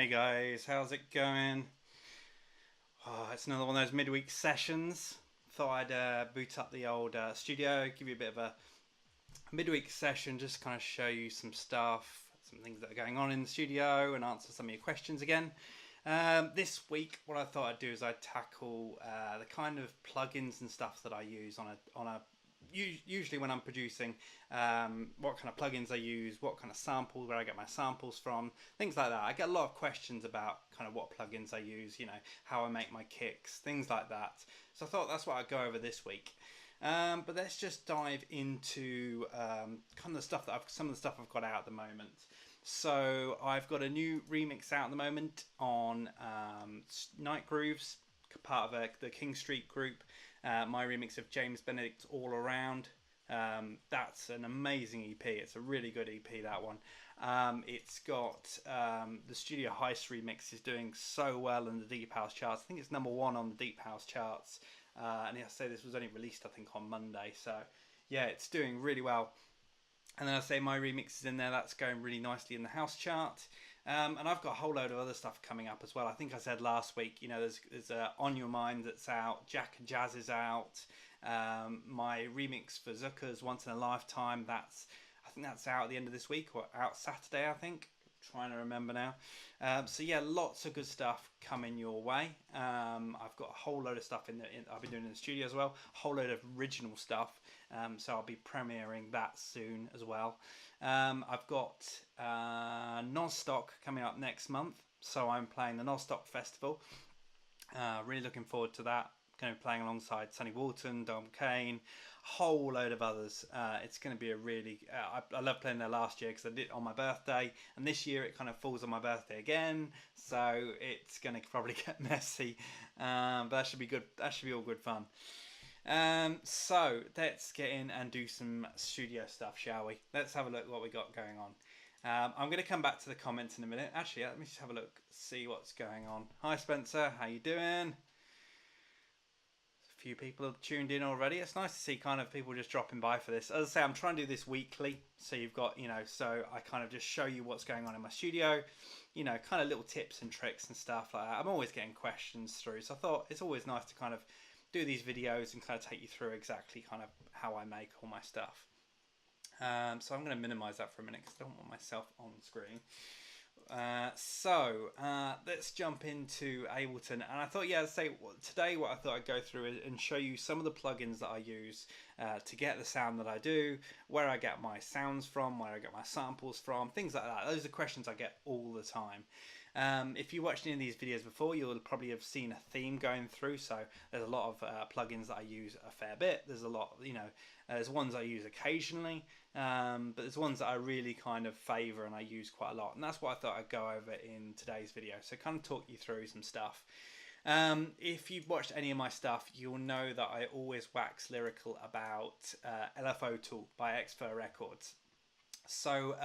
Hey guys, how's it going? Oh, it's another one of those midweek sessions. Thought I'd boot up the old studio, give you a bit of a midweek session, just kind of show you some stuff, some things that are going on in the studio, and answer some of your questions again. This week, what I thought I'd do is I'd tackle the kind of plugins and stuff that I use on a usually when I'm producing, what kind of plugins I use, what kind of samples, where I get my samples from, things like that. I get a lot of questions about kind of what plugins I use, how I make my kicks, things like that. So I thought that's what I'd go over this week. But let's just dive into kind of some of the stuff I've got out at the moment. So I've got a new remix out at the moment on Night Grooves, part of the King Street group. My remix of James Benedict's All Around. That's an amazing EP. It's a really good EP, that one. It's got the Studio Heist remix is doing so well in the Deep House charts. I think it's #1 on the Deep House charts. And I say this was only released, I think, on Monday. So, yeah, it's doing really well. And then I say my remix is in there. That's going really nicely in the house chart. And I've got a whole load of other stuff coming up as well. I think I said last week, there's On Your Mind that's out. Jack and Jazz is out. My remix for Zucker's Once in a Lifetime, I think that's out at the end of this week, or out Saturday, I think. Trying to remember now. So yeah, lots of good stuff coming your way. I've got a whole load of stuff I've been doing in the studio as well. A whole load of original stuff. So I'll be premiering that soon as well. I've got Non-Stock coming up next month. So I'm playing the Non-Stock Festival. Really looking forward to that. Going to be playing alongside Sonny Walton, Dom Kane, a whole load of others. It's going to be a really... I loved playing there last year because I did it on my birthday. And this year it kind of falls on my birthday again. So it's going to probably get messy. But that should be good. That should be all good fun. So let's get in and do some studio stuff, shall we? Let's have a look at what we got going on. I'm going to come back to the comments in a minute. Actually, let me just have a look, see what's going on. Hi Spencer, how you doing? Few people have tuned in already. It's nice to see kind of people just dropping by for this. As I say, I'm trying to do this weekly, so you've got, so I kind of just show you what's going on in my studio, kind of little tips and tricks and stuff like that. I'm always getting questions through, so I thought it's always nice to kind of do these videos and kind of take you through exactly kind of how I make all my stuff. So I'm going to minimize that for a minute because I don't want myself on screen. Let's jump into Ableton, and I thought, today what I thought I'd go through and show you some of the plugins that I use to get the sound that I do, where I get my sounds from, where I get my samples from, things like that. Those are questions I get all the time. If you watched any of these videos before, you'll probably have seen a theme going through. So there's a lot of plugins that I use a fair bit. There's a lot, there's ones I use occasionally, but there's ones that I really kind of favour and I use quite a lot. And that's what I thought I'd go over in today's video. So kind of talk you through some stuff. If you've watched any of my stuff, you'll know that I always wax lyrical about LFO Tool by Xfer Records. So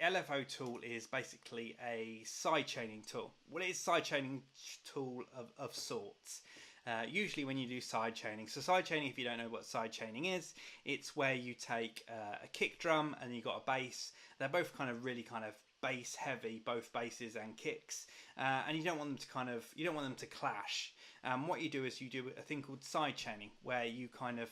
LFO tool is basically a sidechaining tool. Well, it is a sidechaining tool of sorts. Usually when you do sidechaining. So sidechaining, if you don't know what sidechaining is, it's where you take a kick drum and you've got a bass. They're both kind of really kind of bass heavy, both basses and kicks, and you don't want them to clash. What you do is you do a thing called sidechaining, where you kind of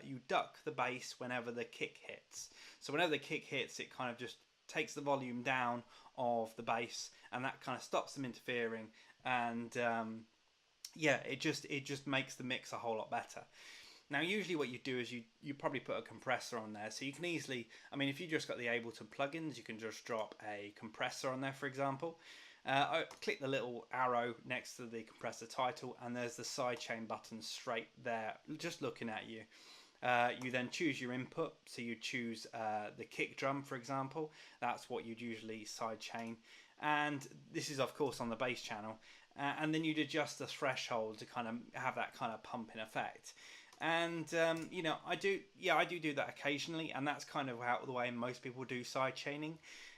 you duck the bass whenever the kick hits. So whenever the kick hits, it kind of just takes the volume down of the bass, and that kind of stops them interfering, and it just makes the mix a whole lot better. Now usually what you do is you probably put a compressor on there, so you can easily, if you just got the Ableton plugins, you can just drop a compressor on there, for example. I click the little arrow next to the compressor title, and there's the sidechain button straight there just looking at you. You then choose your input, so you choose the kick drum, for example. That's what you'd usually sidechain, and this is of course on the bass channel, and then you'd adjust the threshold to kind of have that kind of pumping effect. And I do that occasionally, and that's kind of the way most people do sidechaining.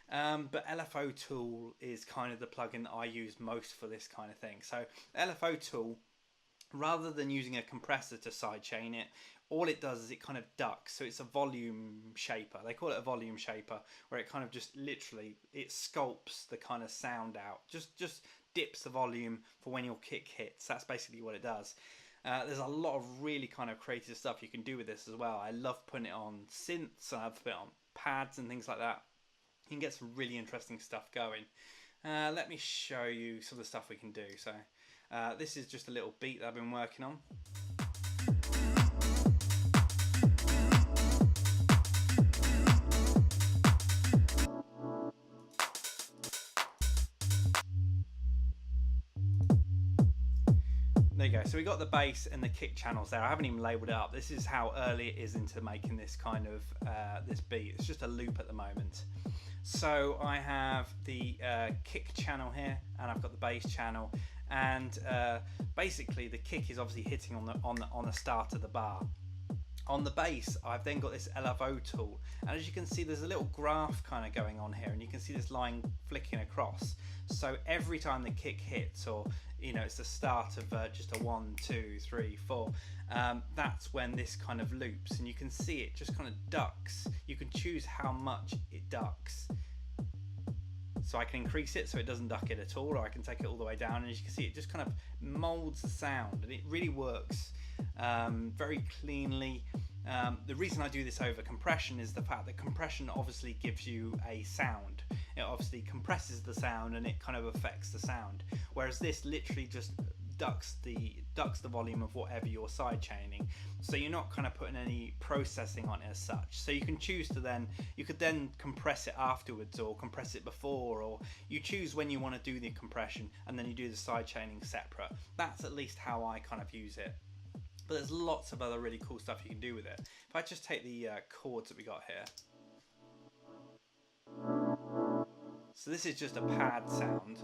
But LFO Tool is kind of the plugin that I use most for this kind of thing. So LFO Tool rather than using a compressor to sidechain it, all it does is it kind of ducks. So it's a volume shaper. They call it a volume shaper, where it kind of just literally, it sculpts the kind of sound out. Just dips the volume for when your kick hits. That's basically what it does. There's a lot of really kind of creative stuff you can do with this as well. I love putting it on synths. I love putting it on pads and things like that. You can get some really interesting stuff going. Let me show you some of the stuff we can do. So this is just a little beat that I've been working on. There you go. So we got the bass and the kick channels there. I haven't even labeled it up. This is how early it is into making this kind of this beat. It's just a loop at the moment. So I have the kick channel here, and I've got the bass channel, and basically the kick is obviously hitting on the start of the bar. On the bass, I've then got this LFO tool, and as you can see, there's a little graph kind of going on here, and you can see this line flicking across. So every time the kick hits, or it's the start of just a 1, 2, 3, 4, that's when this kind of loops, and you can see it just kind of ducks. You can choose how much it ducks. So I can increase it so it doesn't duck it at all, or I can take it all the way down, and as you can see, it just kind of molds the sound, and it really works very cleanly. The reason I do this over compression is the fact that compression obviously gives you a sound. It obviously compresses the sound and it kind of affects the sound, whereas this literally just ducks the volume of whatever you're sidechaining, so you're not kind of putting any processing on it as such. So you can choose to you could then compress it afterwards, or compress it before, or you choose when you want to do the compression and then you do the sidechaining separate. That's at least how I kind of use it. But there's lots of other really cool stuff you can do with it. If I just take the chords that we got here. So this is just a pad sound.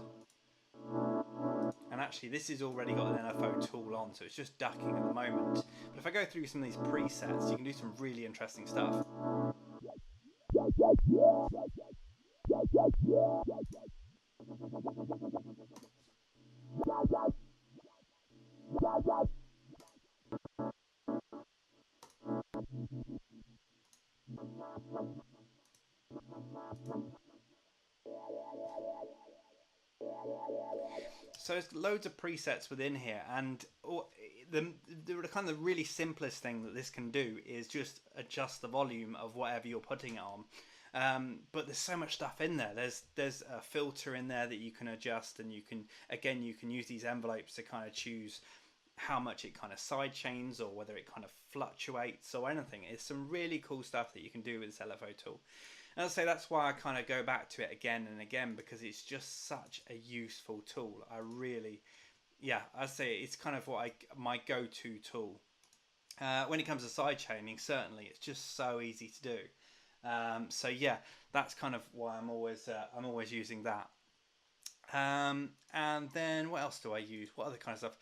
And actually this has already got an LFO tool on, so it's just ducking at the moment. But if I go through some of these presets, you can do some really interesting stuff. So there's loads of presets within here, and the kind of really simplest thing that this can do is just adjust the volume of whatever you're putting it on. But there's so much stuff in there. There's a filter in there that you can adjust, and you can use these envelopes to kind of choose how much it kind of sidechains, or whether it kind of fluctuates or anything. It's some really cool stuff that you can do with this LFO tool. And I'd say that's why I kind of go back to it again and again, because it's just such a useful tool. I'd say it's kind of my go-to tool. When it comes to sidechaining, certainly, it's just so easy to do. So yeah, that's kind of why I'm always using that. And then what else do I use? What other kind of stuff?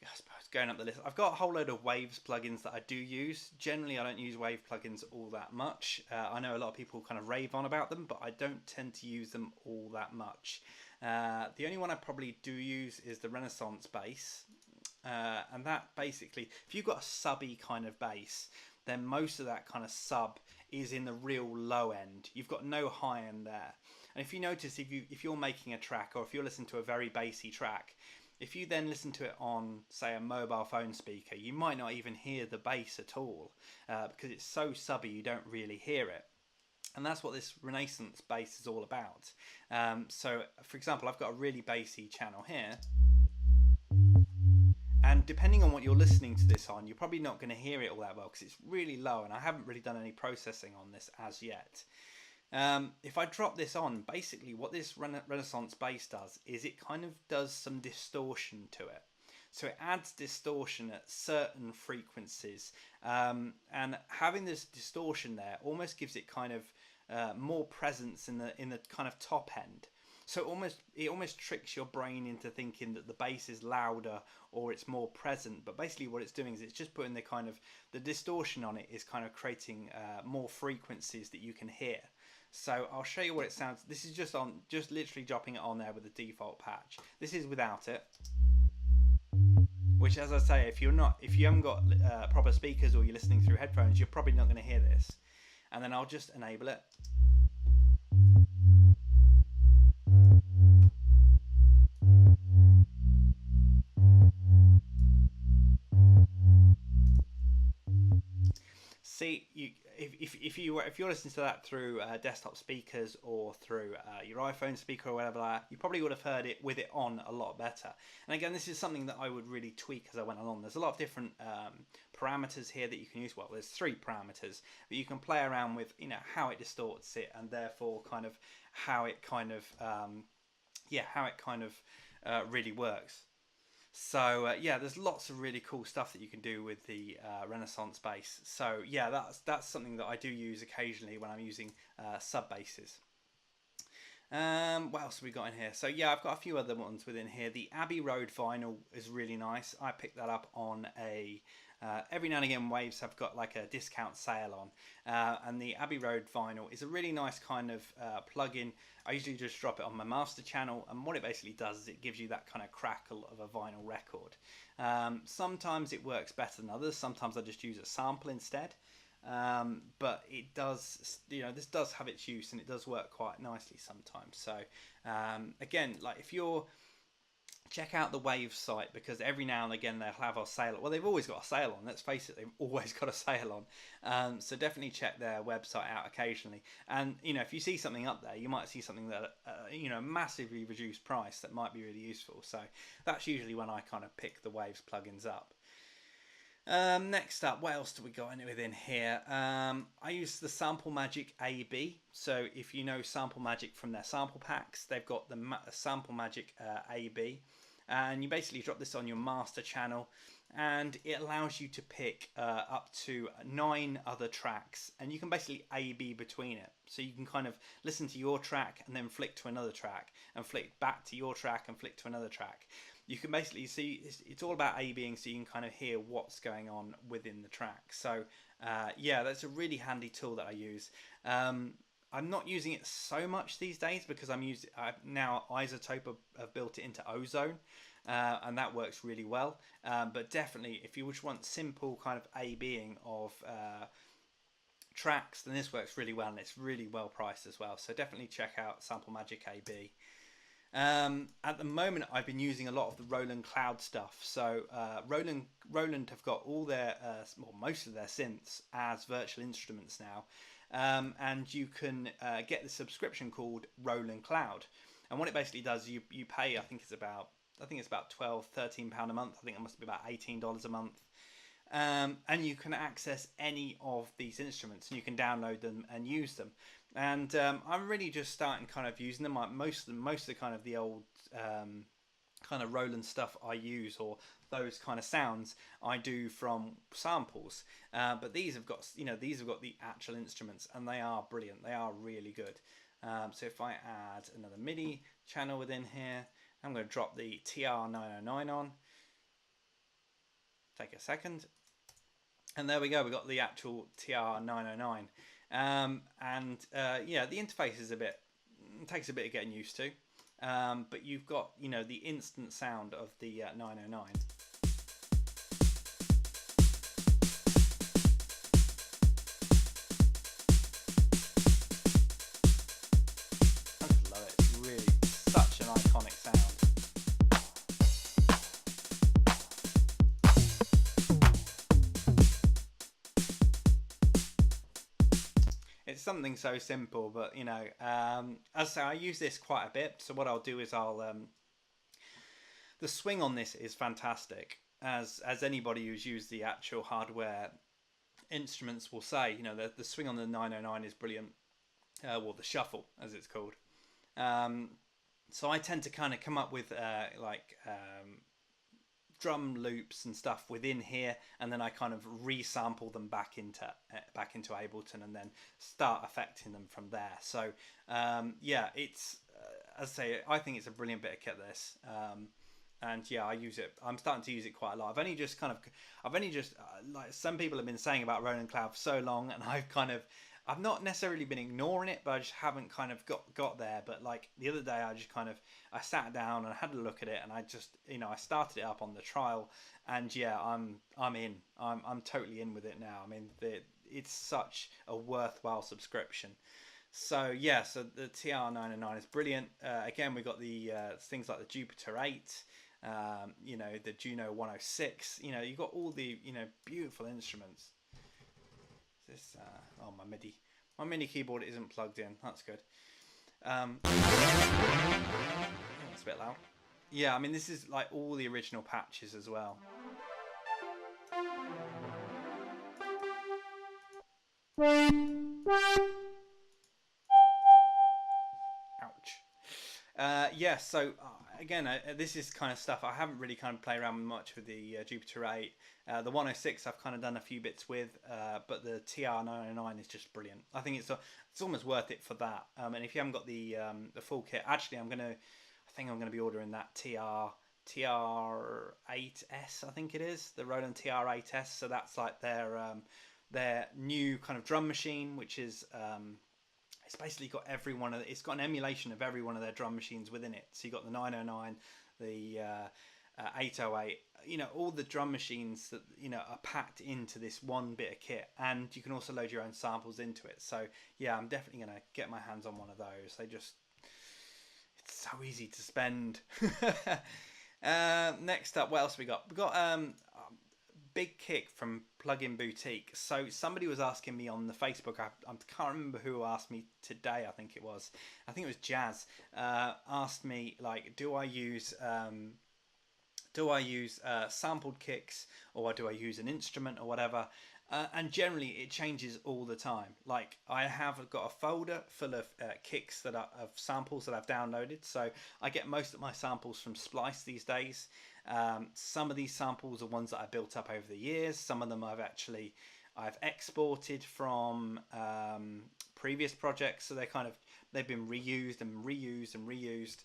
I suppose going up the list, I've got a whole load of Waves plugins that I do use. Generally, I don't use Wave plugins all that much. I know a lot of people kind of rave on about them, but I don't tend to use them all that much. The only one I probably do use is the Renaissance bass, and that basically, if you've got a subby kind of bass, then most of that kind of sub is in the real low end. You've got no high end there. And if you notice, if you're making a track, or if you're listening to a very bassy track, if you then listen to it on, say, a mobile phone speaker, you might not even hear the bass at all, because it's so subby you don't really hear it. And that's what this Renaissance bass is all about. So, for example, I've got a really bassy channel here. And depending on what you're listening to this on, you're probably not going to hear it all that well, because it's really low, and I haven't really done any processing on this as yet. If I drop this on, basically what this Renaissance bass does is it kind of does some distortion to it. So it adds distortion at certain frequencies, and having this distortion there almost gives it kind of more presence in the kind of top end. So it almost tricks your brain into thinking that the bass is louder or it's more present. But basically what it's doing is it's just putting the distortion on it, is kind of creating more frequencies that you can hear. So I'll show you what it sounds. This is just literally dropping it on there with the default patch. This is without it. which, as I say, if you haven't got proper speakers or you're listening through headphones, you're probably not going to hear this. And then I'll just enable it. See, if you're listening to that through desktop speakers or through your iPhone speaker or whatever, you probably would have heard it with it on a lot better. And again, this is something that I would really tweak as I went along. There's a lot of different parameters here that you can use. Well, there's 3 parameters that you can play around with. How it distorts it, and therefore kind of how it kind of really works. So there's lots of really cool stuff that you can do with the Renaissance bass. So that's something that I do use occasionally when I'm using sub basses. What else have we got in here? So I've got a few other ones within here. The Abbey Road vinyl is really nice. I picked that up on a every now and again Waves have got like a discount sale on, and the Abbey Road vinyl is a really nice kind of plug-in. I usually just drop it on my master channel, and what it basically does is it gives you that kind of crackle of a vinyl record. Sometimes it works better than others. Sometimes I just use a sample instead. But it does, this does have its use, and it does work quite nicely sometimes. So again, like if you're check out the Waves site, because every now and again they'll have a sale. Well, they've always got a sale on. Let's face it, they've always got a sale on. So definitely check their website out occasionally. And if you see something up there, you might see something that massively reduced price that might be really useful. So that's usually when I kind of pick the Waves plugins up. Next up, what else do we got within here? I use the Sample Magic AB. So if you know Sample Magic from their sample packs, they've got the Sample Magic AB, and you basically drop this on your master channel, and it allows you to pick up to 9 other tracks, and you can basically A/B between it. So you can kind of listen to your track and then flick to another track, and flick back to your track and flick to another track. You can basically see it's all about A/Bing, so you can kind of hear what's going on within the track. So that's a really handy tool that I use. I'm not using it so much these days because now iZotope have built it into Ozone, and that works really well. But definitely, if you just want simple kind of A/Bing of tracks, then this works really well, and it's really well priced as well. So definitely check out Sample Magic AB. At the moment, I've been using a lot of the Roland Cloud stuff. So Roland have got all their, most of their synths as virtual instruments now, and you can get the subscription called Roland Cloud. And what it basically does, you pay, I think it's about £12-13 a month. I think it must be about $18 a month. And you can access any of these instruments, and you can download them and use them. And I'm really just starting kind of using them. Most of the kind of the old kind of Roland stuff I use, or those kind of sounds I do from samples. But these have got the actual instruments, and they are brilliant. They are really good. So if I add another MIDI channel within here, I'm going to drop the TR909 on. Take a second. And there we go, we got the actual TR909. The interface is takes a bit of getting used to. But you've got, the instant sound of the 909. I just love it. It's really such an iconic sound. It's something so simple, but as I say, I use this quite a bit. So what I'll do is the swing on this is fantastic, as anybody who's used the actual hardware instruments will say. The swing on the 909 is brilliant. Well, the shuffle, as it's called. So I tend to kind of come up with drum loops and stuff within here, and then I kind of resample them back into Ableton, and then start affecting them from there. So it's as I say, I think it's a brilliant bit of kit, this. I use it. I'm starting to use it quite a lot. I've only just like some people have been saying about Roland Cloud for so long, and I've not necessarily been ignoring it, but I just haven't kind of got there. But like the other day, I just kind of I sat down and I had a look at it, and I just I started it up on the trial, and yeah, I'm in. I'm totally in with it now. I mean, it's such a worthwhile subscription. So yeah, so the TR909 is brilliant. Again, we got the things like the Jupiter 8, the Juno 106. You got all the beautiful instruments. This my MIDI keyboard isn't plugged in. That's good. It's a bit loud. Yeah, I mean this is like all the original patches as well. Yeah, so again, this is kind of stuff I haven't really kind of played around with much with the Jupiter 8. The 106 I've kind of done a few bits with, but the TR909 is just brilliant. I think it's almost worth it for that. And if you haven't got the full kit, actually I think I'm gonna be ordering that TR8S. I think it is the Roland TR8S. So that's like their new kind of drum machine, which is it's basically got it's got an emulation of every one of their drum machines within it. So you got the 909, the 808, all the drum machines that are packed into this one bit of kit, and you can also load your own samples into it. So yeah, I'm definitely gonna get my hands on one of those. It's so easy to spend. Next up, what else we got? We got Big Kick from Plugin Boutique. So somebody was asking me on the Facebook. I can't remember who asked me today. I think it was Jazz. Asked me like, do I use sampled kicks, or do I use an instrument or whatever? And generally it changes all the time. Like I have got a folder full of kicks of samples that I've downloaded. So I get most of my samples from Splice these days. Some of these samples are ones that I built up over the years. Some of them I've exported from previous projects. So they've been reused and reused and reused.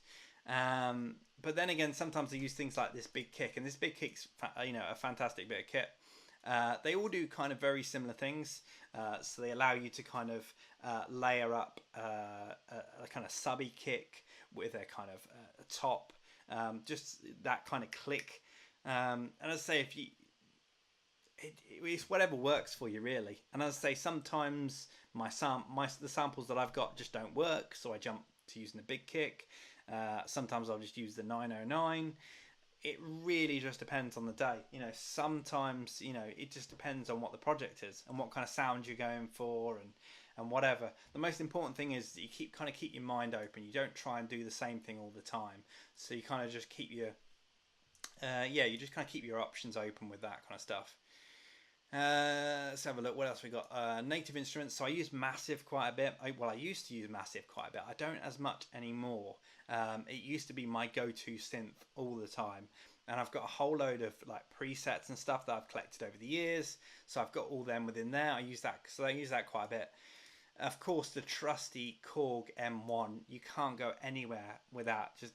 But then again, sometimes I use things like this Big Kick, and this Big Kick's a fantastic bit of kit. They all do kind of very similar things. So they allow you to kind of layer up a kind of subby kick with a kind of a top, just that kind of click. And as I say, it's whatever works for you really. And as I say, sometimes the samples that I've got just don't work, so I jump to using the Big Kick. Sometimes I'll just use the 909. It really just depends on the day. Sometimes it just depends on what the project is and what kind of sound you're going for and whatever. The most important thing is that you keep your mind open. You don't try and do the same thing all the time. So you kind of just keep your keep your options open with that kind of stuff. Let's have a look. What else we got? Native instruments. So I use Massive quite a bit. I used to use Massive quite a bit. I don't as much anymore. It used to be my go-to synth all the time, and I've got a whole load of like presets and stuff that I've collected over the years. So I've got all them within there. I use that quite a bit. Of course, the trusty Korg M1. You can't go anywhere without just.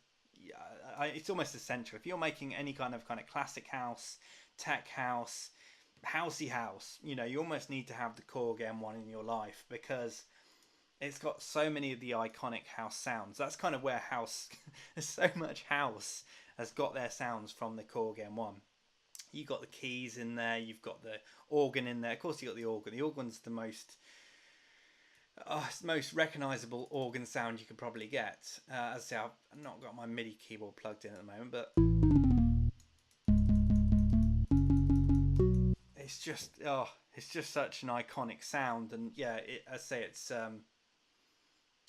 It's almost essential if you're making any kind of classic house, tech house, housey house. You almost need to have the Korg M1 in your life because it's got so many of the iconic house sounds. That's kind of where there's so much house has got their sounds from the Korg M1. You've got the keys in there, you've got the organ in there. Of course, you've got the organ. The organ's the most recognisable organ sound you could probably get. As I say, I've not got my MIDI keyboard plugged in at the moment, but it's just such an iconic sound. And yeah,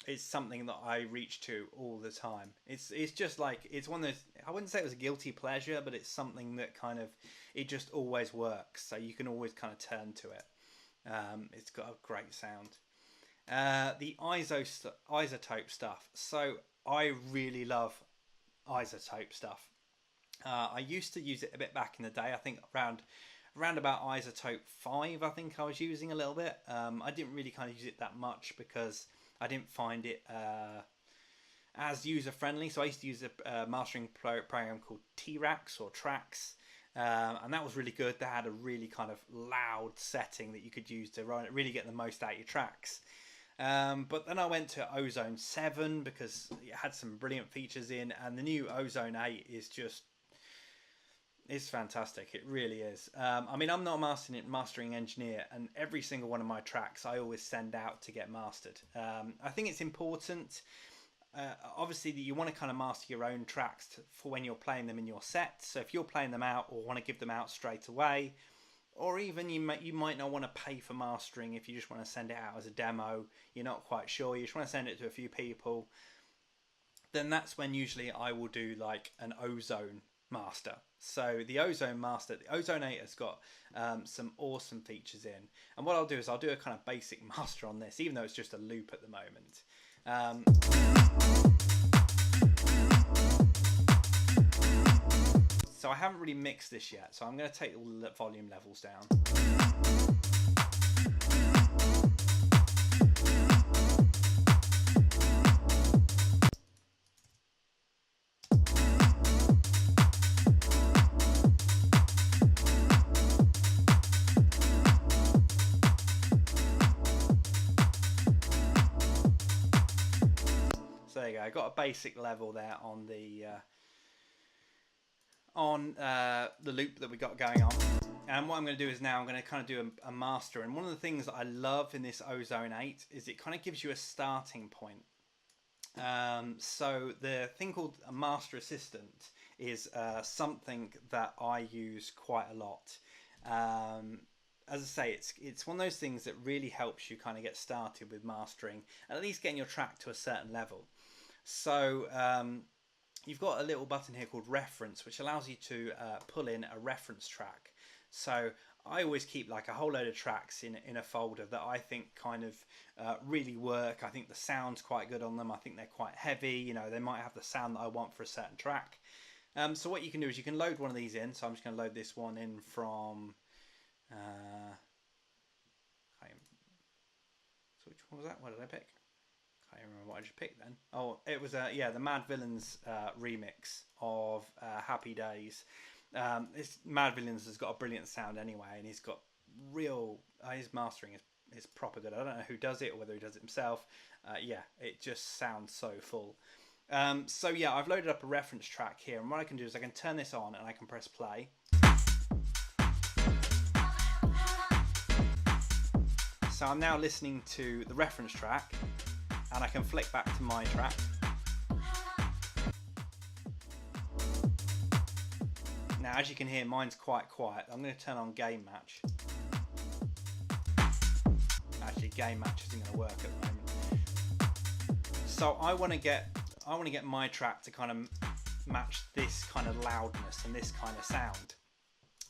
it's something that I reach to all the time. It's just like, it's one of those, I wouldn't say it was a guilty pleasure, but it's something that it just always works. So you can always kind of turn to it. It's got a great sound. The iZotope stuff. So I really love iZotope stuff. I used to use it a bit back in the day. I think around about iZotope 5, I think I was using a little bit. I didn't really kind of use it that much because I didn't find it as user friendly. So I used to use a mastering program called T-Rax or Trax. and that was really good. They had a really kind of loud setting that you could use to really get the most out of your tracks. But then I went to Ozone 7 because it had some brilliant features in, and the new Ozone 8 is just... it's fantastic. It really is. I mean, I'm not a mastering engineer, and every single one of my tracks I always send out to get mastered. I think it's important, obviously, that you want to kind of master your own tracks for when you're playing them in your set. So if you're playing them out or want to give them out straight away, or even you might not want to pay for mastering if you just want to send it out as a demo, you're not quite sure, you just want to send it to a few people, then that's when usually I will do like an Ozone master. So the Ozone master, the Ozone 8 has got some awesome features in, and what I'll do is I'll do a kind of basic master on this, even though it's just a loop at the moment. So I haven't really mixed this yet, so I'm going to take all the volume levels down. So there you go, I got a basic level there on the loop that we got going on. And what I'm going to do is now I'm going to kind of do a master. And one of the things that I love in this Ozone 8 is it kind of gives you a starting point. So the thing called a master assistant is something that I use quite a lot. As I say, it's one of those things that really helps you kind of get started with mastering, at least getting your track to a certain level. So you've got a little button here called reference, which allows you to pull in a reference track. So I always keep like a whole load of tracks in a folder that I think kind of really work. I think the sound's quite good on them. I think they're quite heavy. You know, they might have the sound that I want for a certain track. So what you can do is you can load one of these in. So I'm just going to load this one in from... so which one was that? What did I pick? Can't even remember what I just picked then. Oh, it was yeah, the Mad Villains remix of Happy Days. This Mad Villains has got a brilliant sound anyway, and he's got real his mastering is proper good. I don't know who does it or whether he does it himself. Yeah, it just sounds so full. So yeah, I've loaded up a reference track here, and what I can do is I can turn this on and I can press play. So I'm now listening to the reference track, and I can flick back to my track. Now, as you can hear, mine's quite quiet. I'm going to turn on Game Match. Actually, Game Match isn't going to work at the moment. So I want to get my track to kind of match this kind of loudness and this kind of sound.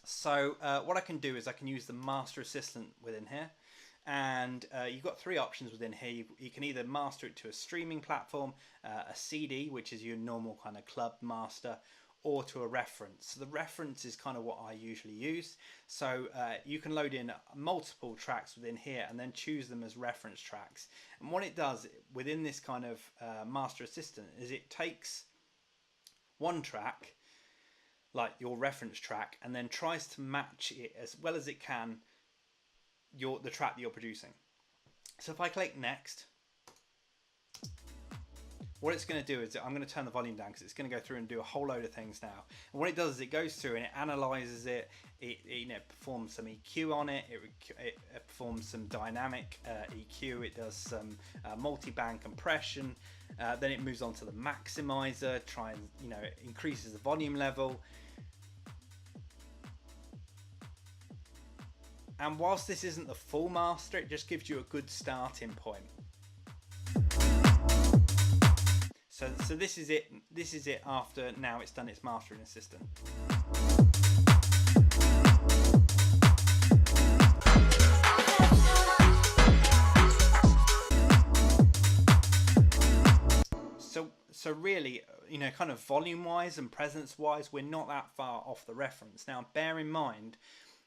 So what I can do is I can use the Master Assistant within here. And you've got three options within here. You can either master it to a streaming platform, a CD, which is your normal kind of club master, or to a reference. So the reference is kind of what I usually use. So you can load in multiple tracks within here and then choose them as reference tracks. And what it does within this kind of Master Assistant is it takes one track, like your reference track, and then tries to match it as well as it can the track that you're producing. So if I click next, what it's going to do is I'm going to turn the volume down because it's going to go through and do a whole load of things now. And what it does is it goes through and it analyzes it, it performs some EQ on it, it performs some dynamic EQ, it does some multi-band compression, then it moves on to the maximizer, it increases the volume level. And whilst this isn't the full master, it just gives you a good starting point. So this is it. This is it after now it's done its mastering assistant. So really, kind of volume-wise and presence-wise, we're not that far off the reference. Now, bear in mind,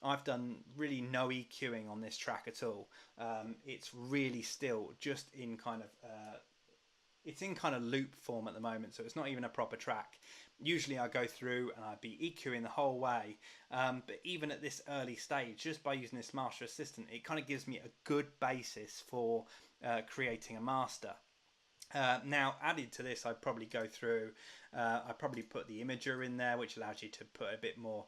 I've done really no EQing on this track at all. It's really still just in kind of it's in kind of loop form at the moment, so it's not even a proper track. Usually I go through and I'd be EQing the whole way, but even at this early stage, just by using this master assistant, it kind of gives me a good basis for creating a master. Now, added to this, I'd probably go through, I'd probably put the imager in there, which allows you to put a bit more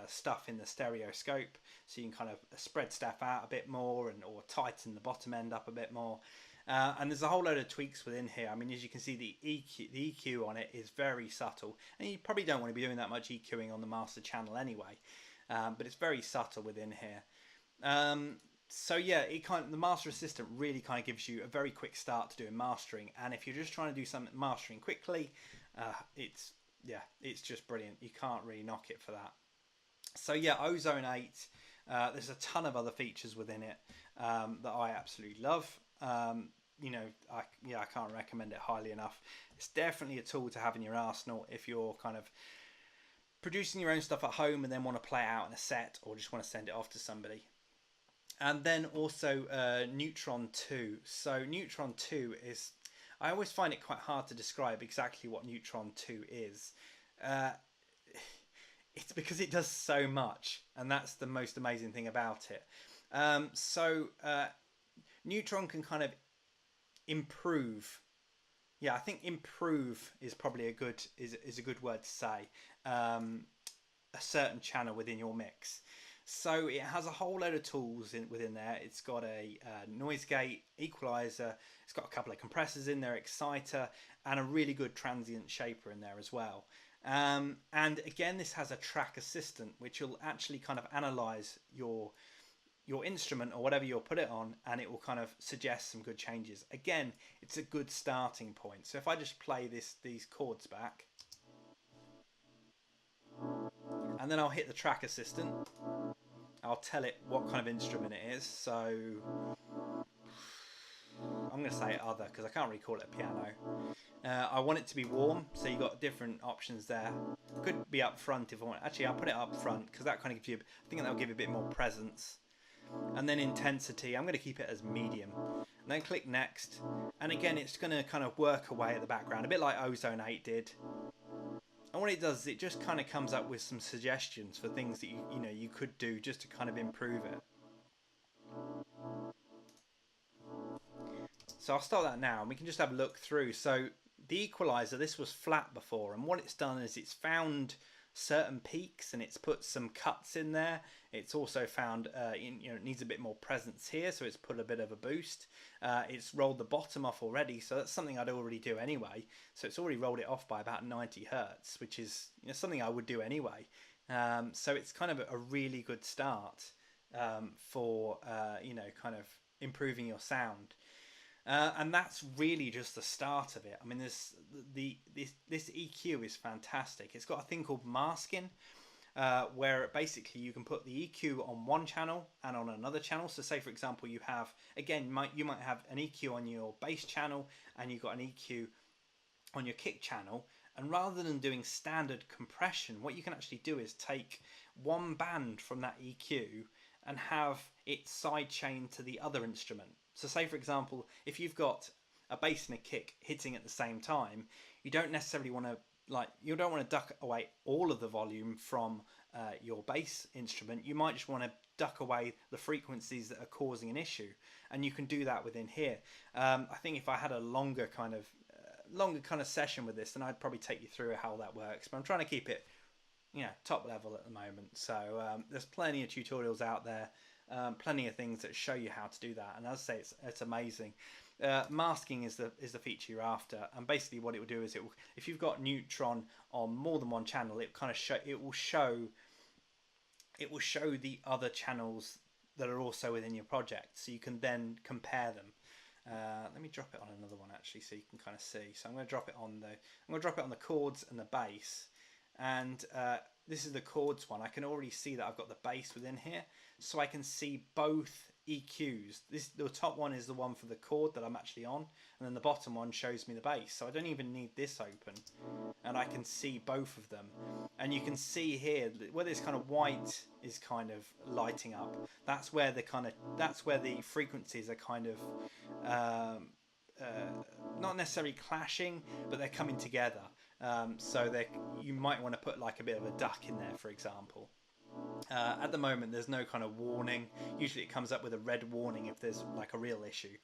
stuff in the stereoscope, so you can kind of spread stuff out a bit more or tighten the bottom end up a bit more. And there's a whole load of tweaks within here. I mean, as you can see, the EQ on it is very subtle, and you probably don't want to be doing that much EQing on the master channel anyway, but it's very subtle within here. So yeah, the master assistant really kind of gives you a very quick start to doing mastering, and if you're just trying to do some mastering quickly, it's just brilliant. You can't really knock it for that. So yeah, Ozone 8. There's a ton of other features within it that I absolutely love. I can't recommend it highly enough. It's definitely a tool to have in your arsenal if you're kind of producing your own stuff at home and then want to play it out in a set, or just want to send it off to somebody. And then also Neutron 2. So Neutron 2 is, I always find it quite hard to describe exactly what Neutron 2 is. It's because it does so much, and that's the most amazing thing about it. Neutron can kind of improve. Yeah, I think improve is probably a good word to say. A certain channel within your mix. So it has a whole load of tools within there. It's got a noise gate, equalizer. It's got a couple of compressors in there, exciter, and a really good transient shaper in there as well. And again, this has a track assistant, which will actually kind of analyze your instrument or whatever you'll put it on, and it will kind of suggest some good changes. Again, it's a good starting point. So if I just play these chords back, and then I'll hit the track assistant, I'll tell it what kind of instrument it is. So I'm going to say other, because I can't really call it a piano. I want it to be warm, so you've got different options there. Could be up front if I want. Actually, I'll put it up front, because that kind of gives you, I think that'll give you a bit more presence. And then intensity, I'm going to keep it as medium. And then click next. And again, it's going to kind of work away at the background, a bit like Ozone 8 did. And what it does is it just kind of comes up with some suggestions for things that you could do just to kind of improve it. So I'll start that now, and we can just have a look through. So the equalizer, this was flat before, and what it's done is it's found certain peaks and it's put some cuts in there. It's also found it needs a bit more presence here, so it's put a bit of a boost. It's rolled the bottom off already, so that's something I'd already do anyway. So it's already rolled it off by about 90 hertz, which is something I would do anyway. So it's kind of a really good start for kind of improving your sound. And that's really just the start of it. I mean, this EQ is fantastic. It's got a thing called masking, where basically you can put the EQ on one channel and on another channel. So say, for example, you have, again, you might have an EQ on your bass channel and you've got an EQ on your kick channel. And rather than doing standard compression, what you can actually do is take one band from that EQ and have it sidechain to the other instrument. So say, for example, if you've got a bass and a kick hitting at the same time, you don't necessarily want to duck away all of the volume from your bass instrument. You might just want to duck away the frequencies that are causing an issue, and you can do that within here. I think if I had a longer kind of session with this, then I'd probably take you through how that works. But I'm trying to keep it, top level at the moment. So there's plenty of tutorials out there. Plenty of things that show you how to do that, and as I say, it's amazing. Masking is the feature you're after, and basically what it will do is if you've got Neutron on more than one channel, it will show the other channels that are also within your project, so you can then compare them. Let me drop it on another one actually, so you can kind of see. So I'm going to drop it on the chords and the bass, and this is the chords one. I can already see that I've got the bass within here, so I can see both EQs. The top one is the one for the chord that I'm actually on, and then the bottom one shows me the bass. So I don't even need this open, and I can see both of them. And you can see here where this kind of white is kind of lighting up. That's where the frequencies are kind of not necessarily clashing, but they're coming together. So you might want to put like a bit of a duck in there, for example. At the moment, there's no kind of warning. Usually it comes up with a red warning if there's like a real issue.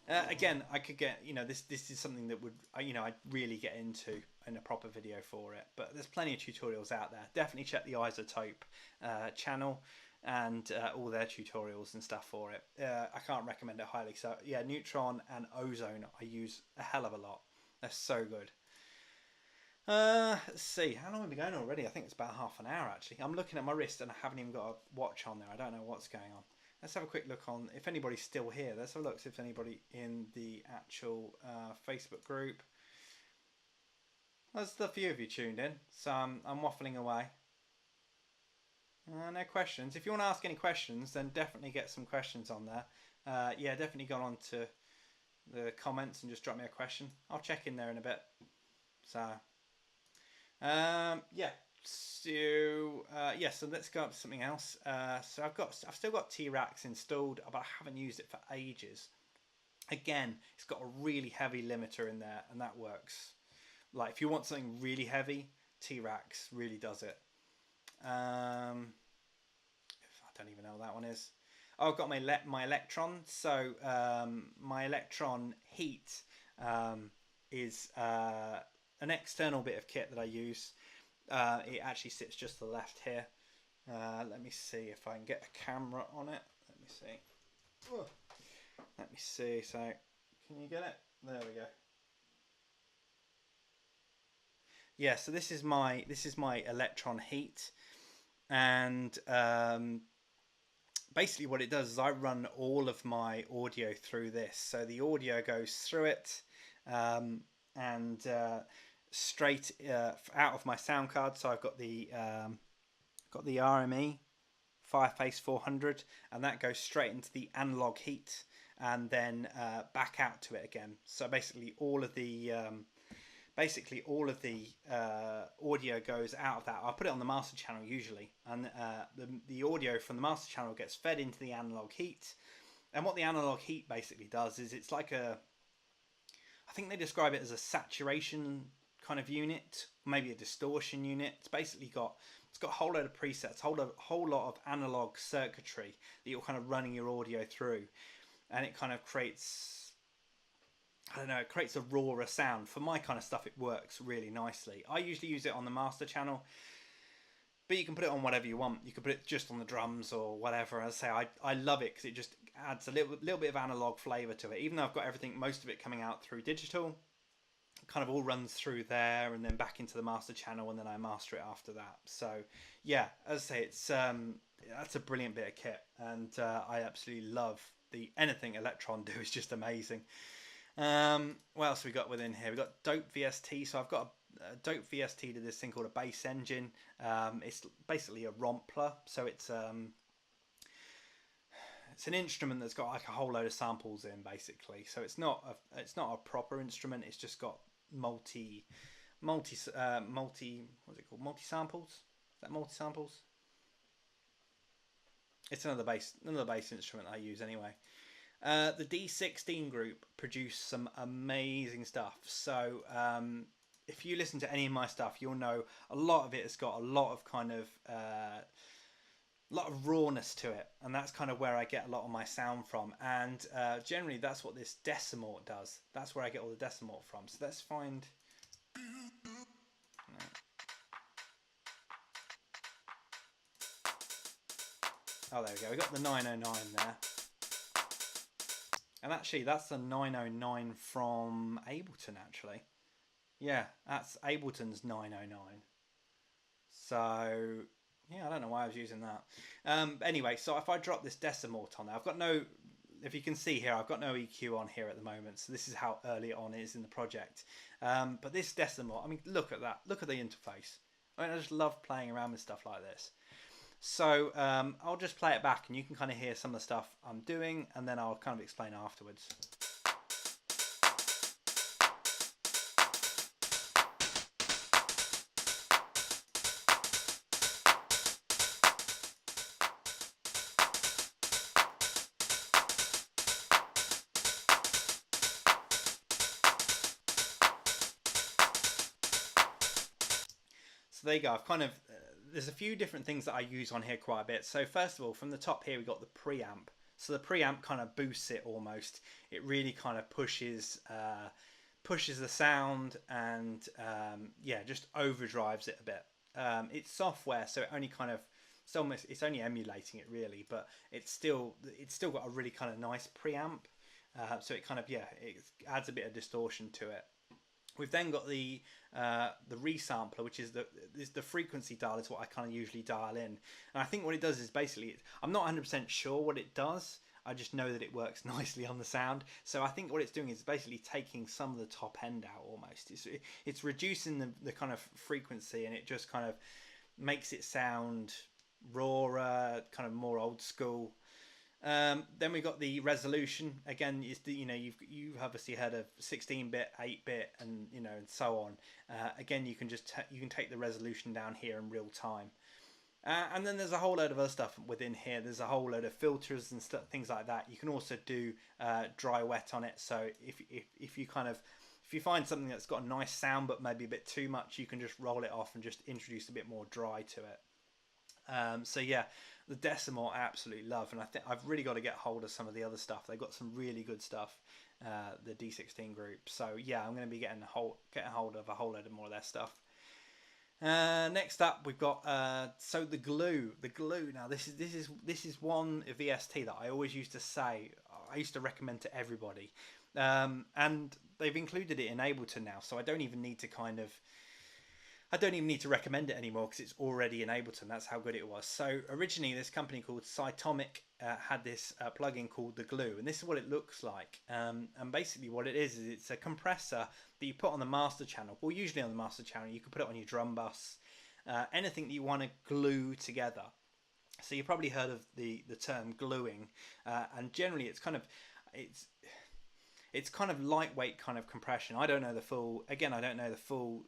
Again, I could get, this is something that would, I'd really get into in a proper video for it. But there's plenty of tutorials out there. Definitely check the iZotope channel and all their tutorials and stuff for it. I can't recommend it highly. So yeah, Neutron and Ozone I use a hell of a lot. They're so good. Let's see, how long have we been going already? I think it's about half an hour actually. I'm looking at my wrist and I haven't even got a watch on there. I don't know what's going on. Let's have a quick look on, if anybody's still here. Let's have a look, see if there's anybody in the actual Facebook group. There's a few of you tuned in, so I'm waffling away. No questions. If you want to ask any questions, then definitely get some questions on there. Yeah, definitely go on to the comments and just drop me a question. I'll check in there in a bit. So... yeah, so let's go up to something else. So I've still got T-Rax installed, but I haven't used it for ages. Again, it's got a really heavy limiter in there, and that works. Like if you want something really heavy, T-Rax really does it. I don't even know what that one is. Oh, I've got my Elektron. So my Elektron Heat is an external bit of kit that I use. It actually sits just to the left here. Let me see if I can get a camera on it. Let me see. Ugh. Let me see. So, can you get it? There we go. Yeah. So this is my Elektron Heat, and basically what it does is I run all of my audio through this. So the audio goes through it, and straight out of my sound card. So I've got the RME Fireface 400, and that goes straight into the analog heat and then back out to it again. So basically all of the audio goes out of that. I put it on the master channel usually, and the audio from the master channel gets fed into the analog heat. And what the analog heat basically does is it's like I think they describe it as a saturation kind of unit, maybe a distortion unit. It's got a whole load of presets, a whole lot of analog circuitry that you're kind of running your audio through, and it kind of creates, I don't know, it creates a rawer sound. For my kind of stuff, it works really nicely. I usually use it on the master channel, but you can put it on whatever you want. You can put it just on the drums or whatever. As I say, I love it because it just adds a little bit of analog flavour to it. Even though I've got everything, most of it coming out through digital, it kind of all runs through there and then back into the master channel, and then I master it after that. So yeah, as I say, it's that's a brilliant bit of kit, and I absolutely love anything Elektron do is just amazing. What else we got within here? We've got Dope VST. So I've got a Dope VST to this thing called a bass engine. It's basically a rompler. So it's an instrument that's got like a whole load of samples in, basically. So it's not a proper instrument. It's just got multi what's it called? Multi samples? Is that multi samples? It's another bass instrument I use anyway. The D16 group produce some amazing stuff. So if you listen to any of my stuff, you'll know a lot of it has got a lot of kind of lot of rawness to it, and that's kind of where I get a lot of my sound from. And generally, that's what this decimort does. That's where I get all the decimort from. So let's find. Oh, there we go. We got the 909 there. And actually, that's the 909 from Ableton, actually. Yeah, that's Ableton's 909. So, yeah, I don't know why I was using that. Anyway, so if I drop this decimort on there, I've got no... If you can see here, I've got no EQ on here at the moment. So this is how early on it is in the project. But this decimort, I mean, look at that. Look at the interface. I mean, I just love playing around with stuff like this. So I'll just play it back and you can kind of hear some of the stuff I'm doing, and then I'll kind of explain afterwards. So there you go. I've kind of there's a few different things that I use on here quite a bit. So first of all, from the top here, we got the preamp. So the preamp kind of boosts it almost. It really kind of pushes the sound and yeah, just overdrives it a bit. It's software, so it only kind of it's only emulating it really, but it's still got a really kind of nice preamp. So it kind of it adds a bit of distortion to it. We've then got the resampler, which is the frequency dial is what I kind of usually dial in. And I think what it does is basically, I'm not 100% sure what it does. I just know that it works nicely on the sound. So I think what it's doing is basically taking some of the top end out almost. It's reducing the kind of frequency, and it just kind of makes it sound rawer, kind of more old school. Then we got the resolution. Again, you've obviously heard of 16-bit, 8-bit, and and so on. Again, you can take the resolution down here in real time. And then there's a whole load of other stuff within here. There's a whole load of filters and things like that. You can also do dry wet on it. So if you find something that's got a nice sound but maybe a bit too much, you can just roll it off and just introduce a bit more dry to it. So yeah, the Decimal I absolutely love, and I think I've really got to get hold of some of the other stuff. They've got some really good stuff, the D16 group. So yeah, I'm going to be getting hold of a whole load of more of their stuff. Next up, we've got so the glue. Now this is one VST that I always used to say. I used to recommend to everybody, and they've included it in Ableton now, so I don't even need to recommend it anymore because it's already in Ableton. That's how good it was. So originally, this company called Cytomic had this plugin called the Glue, and this is what it looks like. And basically, what it is it's a compressor that you put on the master channel. Well, usually on the master channel, you can put it on your drum bus, anything that you want to glue together. So you've probably heard of the term gluing, and generally, it's kind of lightweight kind of compression. I don't know the full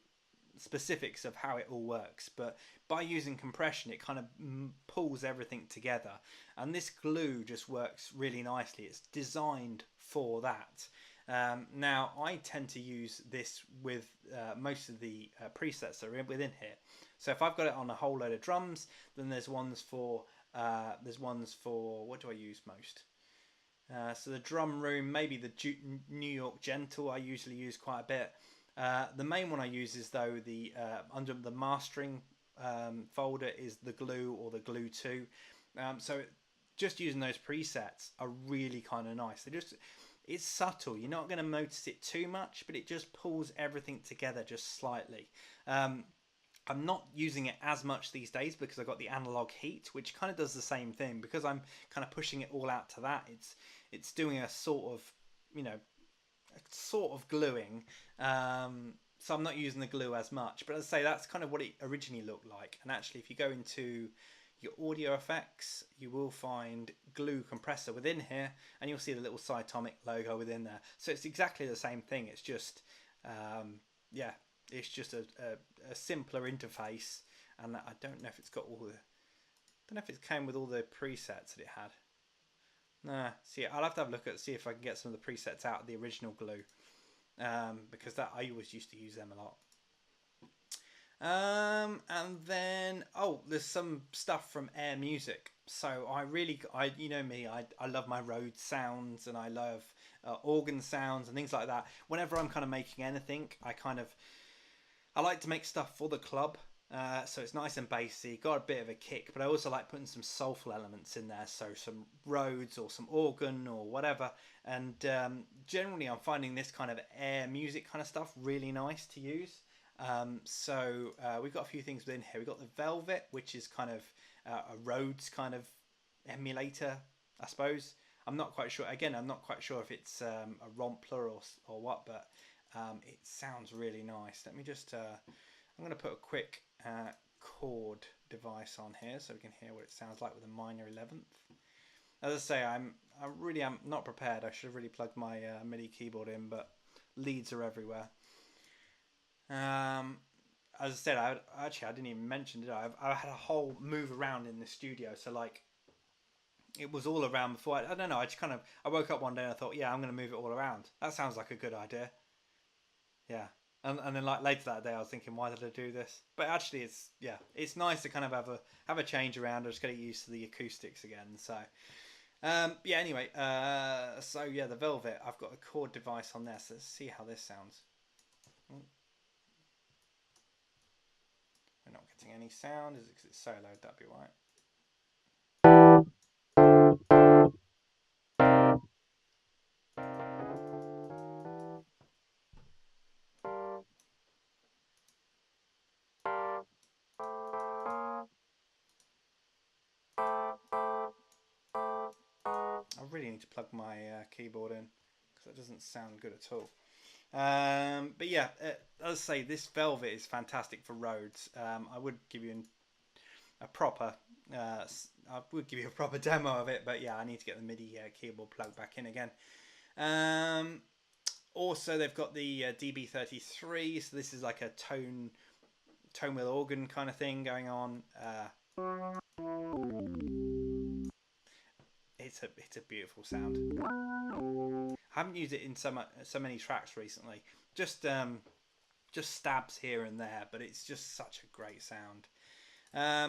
specifics of how it all works, but by using compression it kind of pulls everything together, and this glue just works really nicely. It's designed for that. Now I tend to use this with most of the presets that are within here. So if I've got it on a whole load of drums, then there's ones for what do I use most? So the drum room, maybe the New York Gentle I usually use quite a bit. The main one I use is though the under the mastering folder is the Glue or the Glue 2. So just using those presets are really kind of nice. It's subtle. You're not going to notice it too much, but it just pulls everything together just slightly. I'm not using it as much these days because I've got the Analog Heat, which kind of does the same thing. Because I'm kind of pushing it all out to that, it's doing a sort of gluing. So I'm not using the glue as much. But as I say, that's kind of what it originally looked like. And actually, if you go into your audio effects, you will find Glue Compressor within here, and you'll see the little Cytomic logo within there. So it's exactly the same thing. It's just it's just a simpler interface, and I don't know if it's got I don't know if it came with all the presets that it had. Nah, see, I'll have to have a look see if I can get some of the presets out of the original Glue, because I always used to use them a lot. And then there's some stuff from Air Music. So you know me, I love my Rhodes sounds, and I love organ sounds and things like that. Whenever I'm kind of making anything, I like to make stuff for the club. So it's nice and bassy, got a bit of a kick, but I also like putting some soulful elements in there, so some Rhodes or some organ or whatever. And generally I'm finding this kind of Air Music kind of stuff really nice to use. So we've got a few things within here. We've got the Velvet, which is kind of a Rhodes kind of emulator, I suppose. I'm not quite sure. Again, I'm not quite sure if it's a Rompler or what, but it sounds really nice. Let me just I'm going to put a quick chord device on here so we can hear what it sounds like with a minor 11th. As I say, I really am not prepared. I should have really plugged my MIDI keyboard in, but leads are everywhere. As I said, I didn't even mention it. I had a whole move around in the studio, so like it was all around before. I don't know. I woke up one day and I thought, yeah, I'm going to move it all around. That sounds like a good idea. Yeah. And then like later that day, I was thinking, why did I do this? But actually, it's nice to kind of have a change around. I just get used to the acoustics again. So yeah. Anyway, so yeah, the Velvet. I've got a chord device on there. So let's see how this sounds. We're not getting any sound. Is it because it's soloed? That'd be right. I really need to plug my keyboard in because that doesn't sound good at all. But yeah, as I say, this Velvet is fantastic for Rhodes. I would give you a proper, I would give you a proper demo of it, but yeah, I need to get the MIDI keyboard plugged back in again. Also, they've got the DB33, so this is like a tone wheel organ kind of thing going on. It's a beautiful sound. I haven't used it in so many tracks recently. Just stabs here and there, but it's just such a great sound.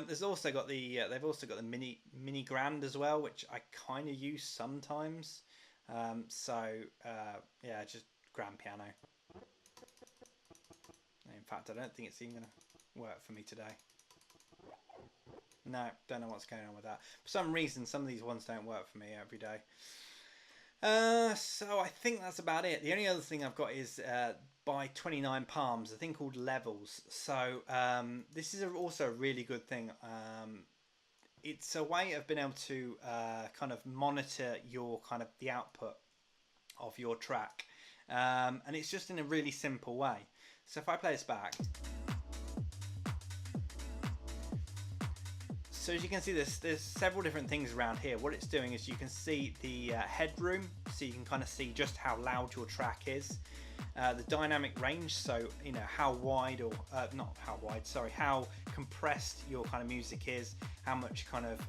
There's also got they've also got the mini Grand as well, which I kind of use sometimes. Yeah, just grand piano. In fact, I don't think it's even gonna work for me today. No, don't know what's going on with that. For some reason, some of these ones don't work for me every day. So I think that's about it. The only other thing I've got is by 29 Palms, a thing called Levels. So this is also a really good thing. It's a way of being able to kind of monitor your kind of the output of your track, and it's just in a really simple way. So if I play this back. So as you can see, there's several different things around here. What it's doing is you can see the headroom, so you can kind of see just how loud your track is. The dynamic range, so you know how wide or not how wide, sorry, how compressed your kind of music is, how much kind of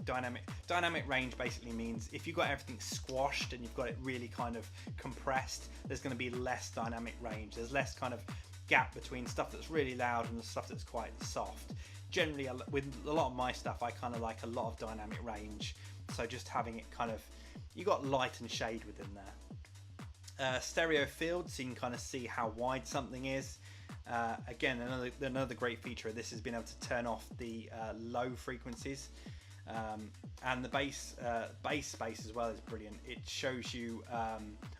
dynamic range basically means if you've got everything squashed and you've got it really kind of compressed, there's going to be less dynamic range. There's less kind of gap between stuff that's really loud and the stuff that's quite soft. Generally, with a lot of my stuff, I kind of like a lot of dynamic range, so just having it kind of, you got light and shade within there. Stereo field, so you can kind of see how wide something is. Again, another great feature of this is being able to turn off the low frequencies, and the bass space as well is brilliant. It shows you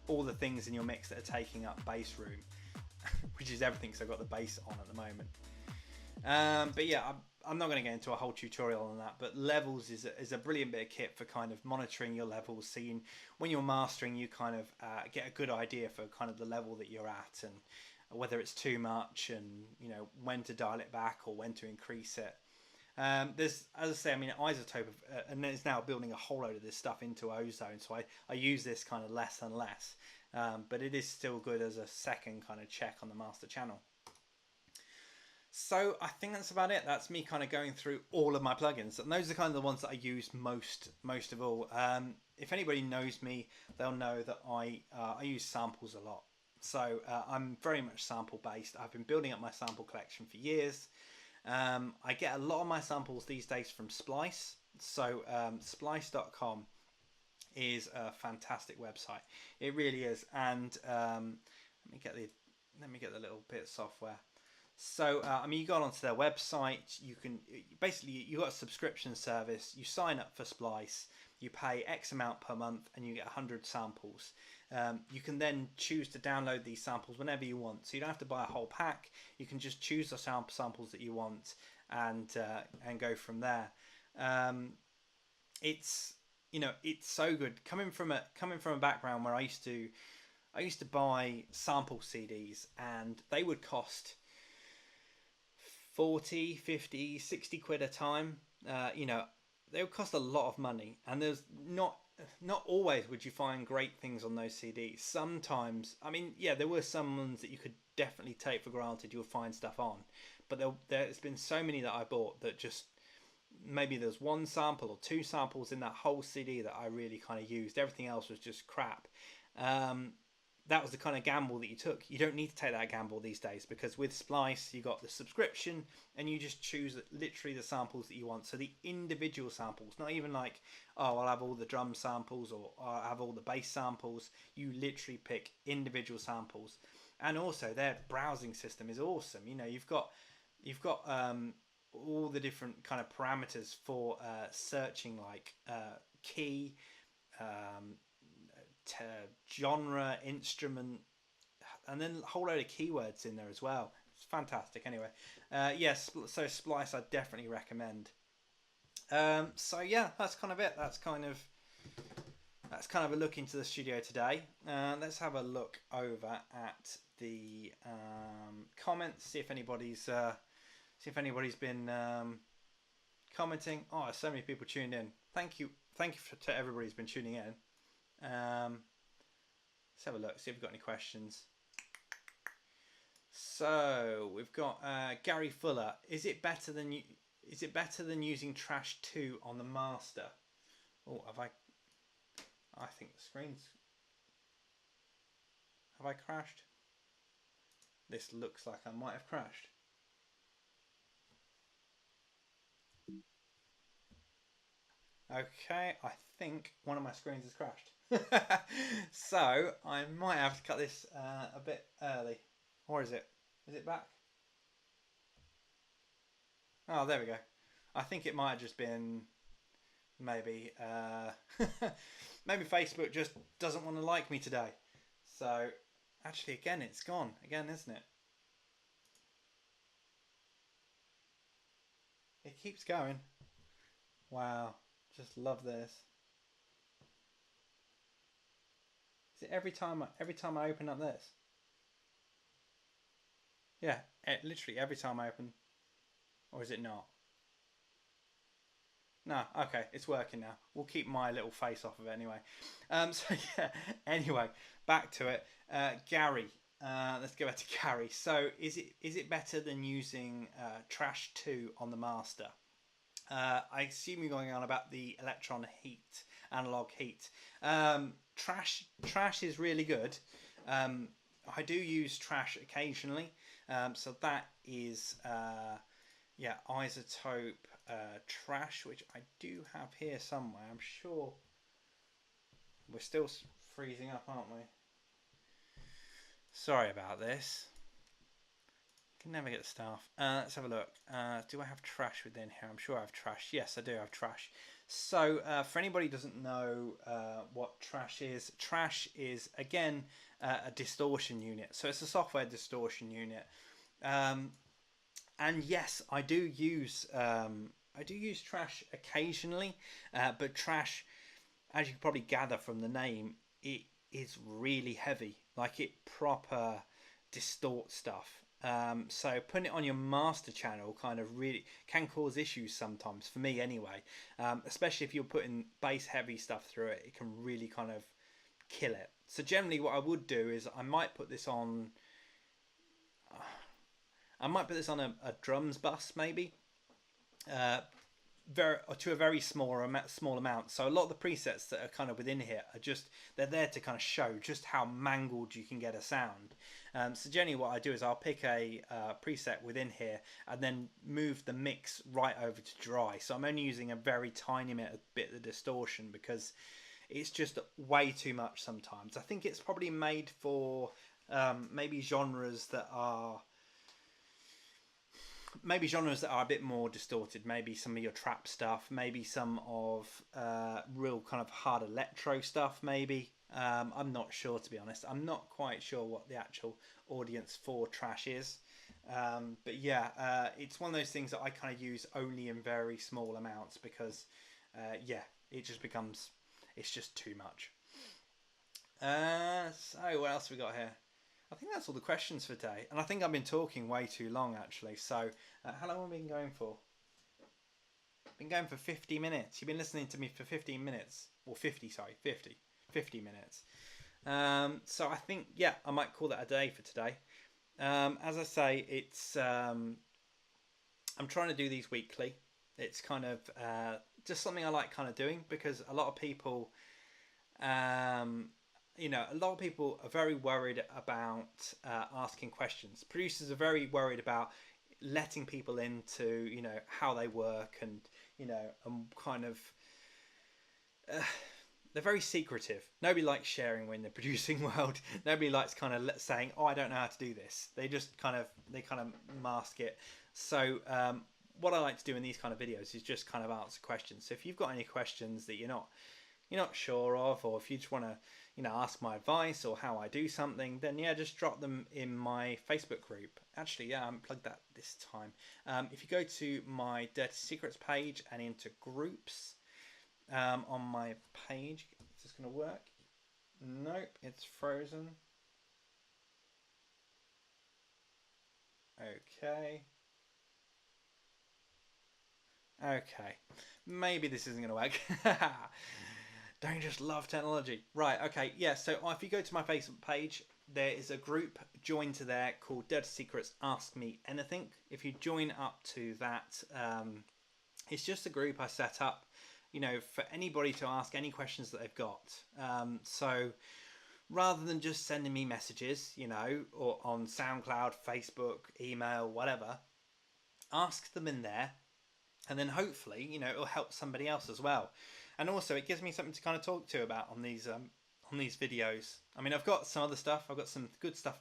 all the things in your mix that are taking up bass room, which is everything, because I've got the bass on at the moment. But yeah, I'm not going to get into a whole tutorial on that, but Levels is a brilliant bit of kit for kind of monitoring your levels, so when you're mastering, you kind of get a good idea for kind of the level that you're at, and whether it's too much, and you know when to dial it back or when to increase it. There's, as I say, I mean, iZotope and is now building a whole load of this stuff into Ozone, so I use this kind of less and less, but it is still good as a second kind of check on the master channel. So I think that's about it. That's me kind of going through all of my plugins, and those are kind of the ones that I use most of all. If anybody knows me, they'll know that I use samples a lot. So I'm very much sample based. I've been building up my sample collection for years. I get a lot of my samples these days from Splice. So splice.com is a fantastic website. It really is. And let me get the little bit of software. So, I mean, you go onto their website, you got a subscription service, you sign up for Splice, you pay X amount per month, and you get 100 samples. You can then choose to download these samples whenever you want. So you don't have to buy a whole pack. You can just choose the samples that you want and go from there. It's so good. Coming from a background where I used to buy sample CDs, and they would cost 40, 50, 60 quid a time. They would cost a lot of money, and there's not always would you find great things on those CDs. Sometimes, I mean, yeah, there were some ones that you could definitely take for granted you'll find stuff on, but there's been so many that I bought that just maybe there's one sample or two samples in that whole CD that I really kind of used. Everything else was just crap. that was the kind of gamble that you took. You don't need to take that gamble these days, because with Splice you got the subscription and you just choose literally the samples that you want. So the individual samples, not even like, oh, I'll have all the drum samples or I'll have all the bass samples. You literally pick individual samples. And also their browsing system is awesome. You know, you've got all the different kind of parameters for searching, like key, um, genre, instrument, and then a whole load of keywords in there as well. It's fantastic. Anyway, yes, so Splice I definitely recommend. So yeah, that's kind of it. That's kind of a look into the studio today. Let's have a look over at the comments, see if anybody's been commenting. Oh, there's so many people tuned in. Thank you to everybody who's been tuning in. Let's have a look, see if we've got any questions. So we've got Gary Fuller. Is it better than using Trash 2 on the master? Oh, I think the screen's... Have I crashed? This looks like I might have crashed. Okay, I think one of my screens has crashed. So I might have to cut this a bit early. Or is it? Is it back? Oh, there we go. I think it might have just been maybe maybe Facebook just doesn't want to like me today. So actually, again, it's gone again, isn't it? It keeps going. Wow, just love this. Is it every time I open up this? Yeah, literally every time I open. Or is it not? No, okay, it's working now. We'll keep my little face off of it anyway. So yeah, anyway, back to it. Gary, let's go back to Gary. So is it better than using Trash 2 on the master? I assume you're going on about the Elektron Heat, Analog Heat. Trash is really good. I do use Trash occasionally. So that is iZotope Trash, which I do have here somewhere. I'm sure we're still freezing up, aren't we? Sorry about this. Can never get the stuff. Let's have a look. Do I have Trash within here? I'm sure I have Trash. Yes, I do have Trash. So for anybody who doesn't know what Trash is again a distortion unit. So it's a software distortion unit. And yes, I do use Trash occasionally, but Trash, as you can probably gather from the name, it is really heavy. Like, it proper distorts stuff. So putting it on your master channel kind of really can cause issues sometimes, for me anyway. Especially if you're putting bass heavy stuff through it, it can really kind of kill it. So generally what I would do is I might put this on a drums bus maybe, to a very small amount. So a lot of the presets that are kind of within here are they're there to kind of show just how mangled you can get a sound. So generally what I do is I'll pick a preset within here and then move the mix right over to dry. So I'm only using a very tiny bit of the distortion because it's just way too much sometimes. I think it's probably made for maybe genres that are a bit more distorted. Maybe some of your trap stuff, maybe some of real kind of hard electro stuff maybe. I'm not sure, to be honest. I'm not quite sure what the actual audience for Trash is. But yeah, it's one of those things that I kind of use only in very small amounts because it's just too much. So what else have we got here? I think that's all the questions for today. And I think I've been talking way too long, actually. So how long have we been going for? Been going for 50 minutes. You've been listening to me for 15 minutes. Or 50 minutes. So I think, yeah, I might call that a day for today. As I say, it's I'm trying to do these weekly. It's kind of just something I like kind of doing because a lot of people you know, a lot of people are very worried about asking questions. Producers are very worried about letting people into, you know, how they work, and you know, and kind of uh, they're very secretive. Nobody likes sharing when they're producing world. Nobody likes kind of saying, "Oh, I don't know how to do this." They kind of mask it. So what I like to do in these kind of videos is just kind of answer questions. So if you've got any questions that you're not sure of, or if you just want to, you know, ask my advice or how I do something, then yeah, just drop them in my Facebook group. Actually, yeah, I haven't plugged that this time. If you go to my Dirty Secrets page and into groups on my page, is this going to work? Nope, it's frozen. Okay. Okay. Maybe this isn't going to work. Don't you just love technology? Right, okay, yeah, so if you go to my Facebook page, there is a group joined to there called Dirty Secrets Ask Me Anything. If you join up to that, it's just a group I set up, you know, for anybody to ask any questions that they've got. So rather than just sending me messages, you know, or on SoundCloud, Facebook, email, whatever, ask them in there, and then hopefully, you know, it'll help somebody else as well. And also, it gives me something to kind of talk to about on these videos. I mean, I've got some other stuff. I've got some good stuff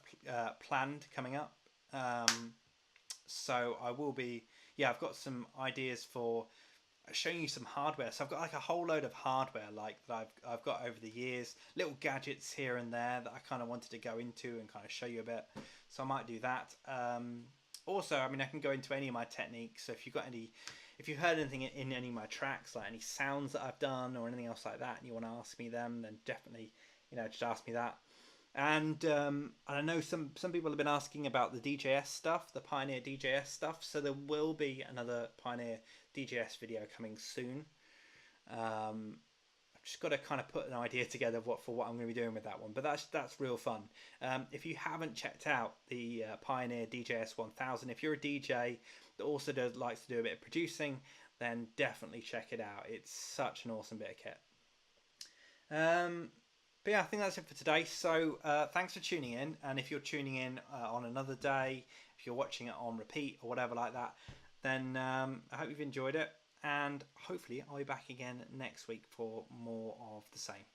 planned coming up. So I will be, yeah, I've got some ideas for showing you some hardware. So I've got like a whole load of hardware like that I've got over the years, little gadgets here and there that I kind of wanted to go into and kind of show you a bit. So I might do that. Also, I mean, I can go into any of my techniques. So if you've heard anything in any of my tracks, like any sounds that I've done or anything else like that, and you want to ask me them, then definitely, you know, just ask me that. And I know some people have been asking about the DJS stuff, the Pioneer DJS stuff. So there will be another Pioneer DJS video coming soon. I've just got to kind of put an idea together for what I'm going to be doing with that one. But that's real fun. If you haven't checked out the Pioneer DJS 1000, if you're a DJ that also likes to do a bit of producing, then definitely check it out. It's such an awesome bit of kit. But yeah, I think that's it for today. So thanks for tuning in. And if you're tuning in on another day, if you're watching it on repeat or whatever like that, then I hope you've enjoyed it. And hopefully I'll be back again next week for more of the same.